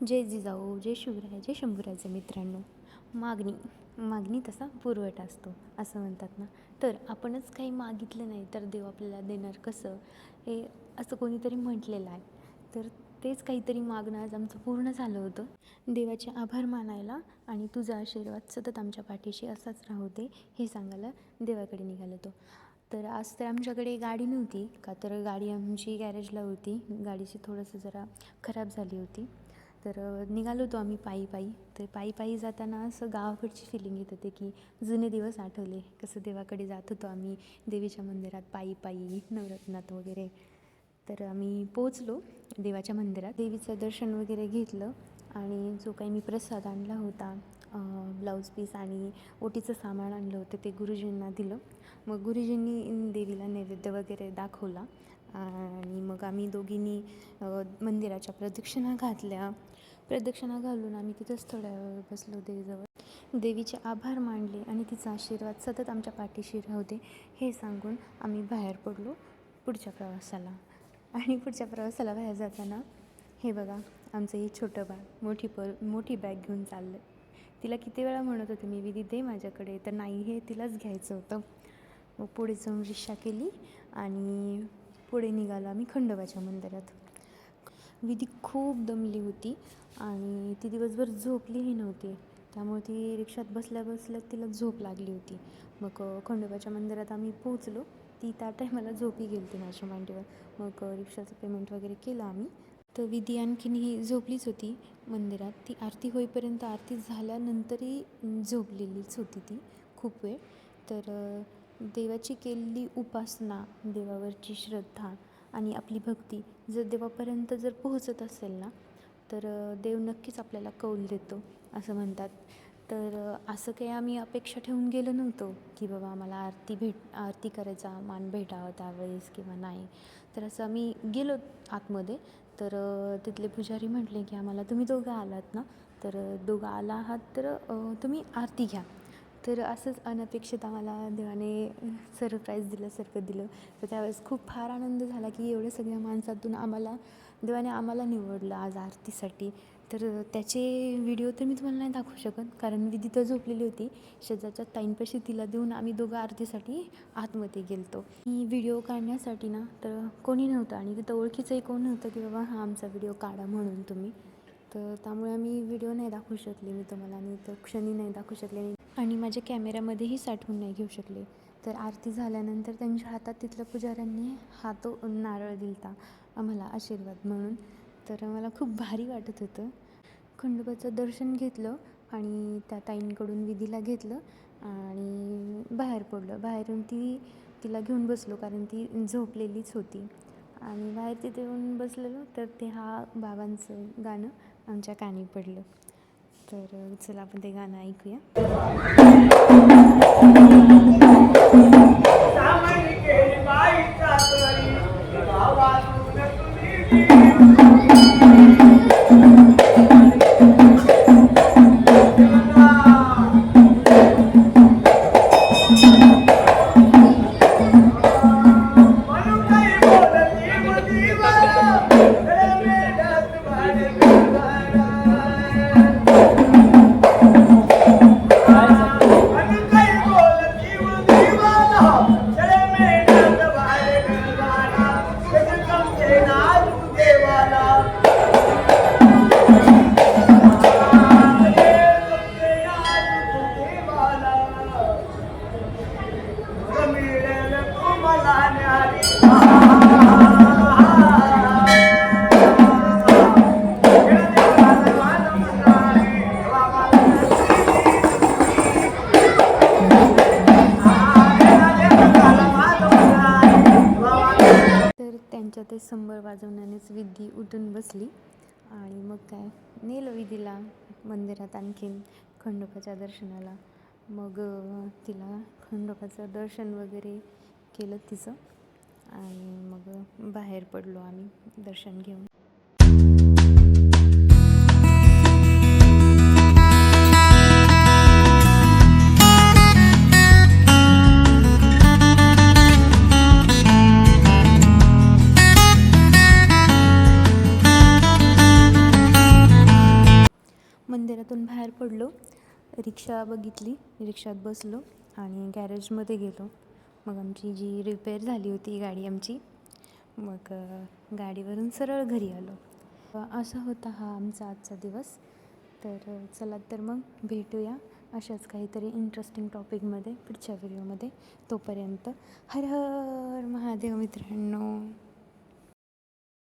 जय जिजाऊ, जय शिवराय, जय शंभूराजे. मित्रांनो, मागणी तसा पुरवठा असतो असं म्हणतात ना. तर आपणच काही मागितलं नाही तर देव आपल्याला देणार कसं, हे असं कोणीतरी म्हटलेलं आहे. तर तेच काहीतरी मागणं आज आमचं पूर्ण झालं होतं. देवाचे आभार मानायला आणि तुझा आशीर्वाद सतत आमच्या पाठीशी असाच राहू दे हे सांगायला देवाकडे निघालो होतो. तर आज तर आमच्याकडे गाडी नव्हती, का तर गाडी आमची गॅरेजला होती. गाडीची थोडंसं जरा खराब झाली होती. तर निघालो होतो आम्ही पायी. तर पायी जाताना असं गावाकडची फिलिंग येत होते की जुने दिवस आठवले, कसं देवाकडे जात होतो आम्ही देवीच्या मंदिरात पायी नवरत्नात वगैरे. तर आम्ही पोचलो देवाच्या मंदिरात, देवीचं दर्शन वगैरे घेतलं आणि जो काही मी प्रसाद आणला होता, ब्लाऊज पीस आणि ओटीचं सामान आणलं होतं ते गुरुजींना दिलं. मग गुरुजींनी देवीला नैवेद्य वगैरे दाखवला आणि मग आम्ही दोघींनी मंदिराच्या प्रदक्षिणा घालून आम्ही तिथंच थोड्या वेळ बसलो देवीजवळ. देवीचे आभार मानले आणि तिचा आशीर्वाद सतत आमच्या पाठीशी राहू दे हे सांगून आम्ही बाहेर पडलो पुढच्या प्रवासाला. आणि पुढच्या प्रवासाला बाहेर जाताना हे बघा, आमचं ही छोटं बाळ मोठी बॅग घेऊन चाललं. तिला किती वेळा म्हणत होते मी, विधी दे माझ्याकडे, तर नाही, हे तिलाच घ्यायचं होतं. मग पुढे जाऊन रिक्षा केली आणि पुढे निघालो आम्ही खंडोबाच्या मंदिरात. विधी खूप दमली होती आणि ती दिवसभर झोपलीही नव्हती, त्यामुळे ती रिक्षात बसल्या तिला झोप लागली होती. मग खंडोबाच्या मंदिरात आम्ही पोहोचलो. ती त्या टायमाला झोपी गेली होती माझ्या मांडीवर. मग रिक्षाचं पेमेंट वगैरे केलं आम्ही. तर विधी आणखीनही झोपलीच होती मंदिरात. ती आरती होईपर्यंत, आरती झाल्यानंतरही झोपलेलीच होती ती खूप वेळ. तर देवाची केलेली उपासना, देवावरची श्रद्धा आणि आपली भक्ती जर देवापर्यंत जर पोहोचत असेल ना, तर देव नक्कीच आपल्याला कौल देतो असं म्हणतात. तर असं काही आम्ही अपेक्षा ठेवून गेलो नव्हतो की बाबा आम्हाला आरती करायचा मान भेटावा त्यावेळेस किंवा नाही. तर असं आम्ही गेलो आतमध्ये. तर तिथले पुजारी म्हटले की आम्हाला तुम्ही दोघं आलात ना, तर दोघं आला आहात तर तुम्ही आरती घ्या. तर असंच अनपेक्षित आम्हाला देवाने सरप्राईज दिल्यासारखं दिलं. तर त्यावेळेस खूप फार आनंद झाला की एवढ्या सगळ्या माणसातून देवाने आम्हाला निवडलं आज आरतीसाठी. तर त्याचे व्हिडिओ तर मी तुम्हाला नाही दाखवू शकत, कारण विधी तर झोपलेली होती. शेजारच्या ताईंपाशी तिला देऊन आम्ही दोघं आरतीसाठी आतमध्ये गेलतो. व्हिडिओ काढण्यासाठी ना तर कोणी नव्हतं आणि तिथं ओळखीचंही कोण नव्हतं की बाबा हा आमचा व्हिडिओ काढा म्हणून तुम्ही. तर त्यामुळे आम्ही व्हिडिओ नाही दाखवू शकले मी तुम्हाला, आणि तर क्षणी नाही दाखवू शकले आणि माझ्या कॅमेऱ्यामध्येही साठवून नाही घेऊ शकले. तर आरती झाल्यानंतर त्यांच्या हातात तिथल्या पुजाऱ्यांनी नारळ दिलता आम्हाला आशीर्वाद म्हणून. तर मला खूप भारी वाटत होतं. खंडोबाचं दर्शन घेतलं आणि त्या ताईंकडून विधीला घेतलं आणि बाहेर पडलं. बाहेरून तिला घेऊन बसलो, कारण ती झोपलेलीच होती. आणि बाहेर तिथे येऊन बसलेलो तर ते बाबांचं गाणं आमच्या कानी पडलं. तर चला आपण ते गाणं ऐकूया. त्यांच्या ते संबर वाजवण्यानेच विधी उठून बसली आणि मग काय नेलं विधीला मंदिरात आणखीन खंडोबाच्या दर्शनाला. मग तिला खंडोबाचं दर्शन वगैरे केलं तिचं आणि मग बाहेर पडलो आम्ही दर्शन घेऊन. मंदिरातून बाहेर पडलो, रिक्षा बघितली, रिक्षात बसलो आणि गॅरेजमध्ये गेलो. मग आमची जी रिपेअर झाली होती गाडी आमची, मग गाडीवरून सरळ घरी आलो. असा होता हा आमचा आजचा दिवस. तर चला तर मग भेटूया अशाच काहीतरी इंटरेस्टिंग टॉपिकमध्ये पुढच्या व्हिडिओमध्ये. तोपर्यंत हर हर महादेव मित्रांनो.